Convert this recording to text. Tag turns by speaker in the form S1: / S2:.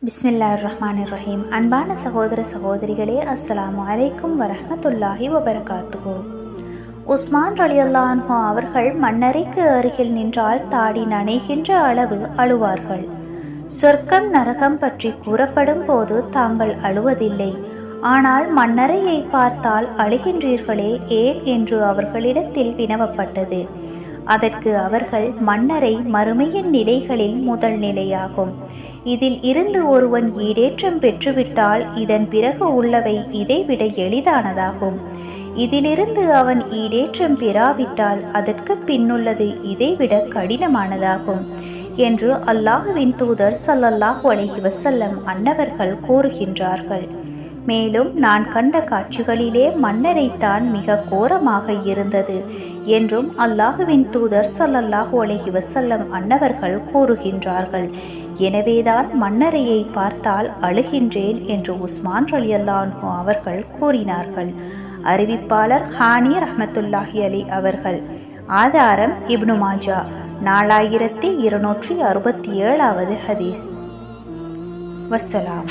S1: பிஸ்மில்லாஹிர்ரஹ்மானிர்ரஹீம். அன்பான சகோதர சகோதரிகளே, அஸ்ஸலாமு அலைக்கும் வரஹ்மத்துல்லாஹி வபரகாத்துஹு. உஸ்மான் ரலியல்லாஹு அன்ஹு அவர்கள் மண்ணறைக்கு அருகில் நின்றால் தாடி நனைகின்ற அளவு அழுவார்கள். சொர்க்கம் நரகம் பற்றி கூறப்படும் போது தாங்கள் அழுவதில்லை, ஆனால் மண்ணறையை பார்த்தால் அழுகின்றீர்களே ஏன் என்று அவர்களிடத்தில் வினவப்பட்டது. அதற்கு அவர்கள், மண்ணறை மறுமையின் நிலைகளில் முதல் நிலையாகும். இதில் இருந்து ஒருவன் ஈடேற்றம் பெற்றுவிட்டால் இதன் பிறகு உள்ளவை இதைவிட எளிதானதாகும். இதிலிருந்து அவன் ஈடேற்றம் பெறாவிட்டால் அதற்கு பின்னுள்ளது இதைவிட கடினமானதாகும் என்று அல்லாஹுவின் தூதர் ஸல்லல்லாஹு அலைஹி வஸல்லம் அன்னவர்கள் கூறுகின்றார்கள். மேலும், நான் கண்ட காட்சிகளிலே மண்ணறைத்தான் மிக கோரமாக இருந்தது என்றும் அல்லாஹுவின் தூதர் ஸல்லல்லாஹு அலைஹி வஸல்லம் அன்னவர்கள் கூறுகின்றார்கள். எனவேதான் மண்ணறையை பார்த்தால் அழுகின்றேன் என்று உஸ்மான் ரலியல்லாஹு அன்ஹு அவர்கள் கூறினார்கள். அறிவிப்பாளர் ஹானி ரஹ்மத்துல்லாஹி அலி அவர்கள். ஆதாரம் இப்னு மாஜா 4267 ஹதீஸ். வஸ்ஸலாம்.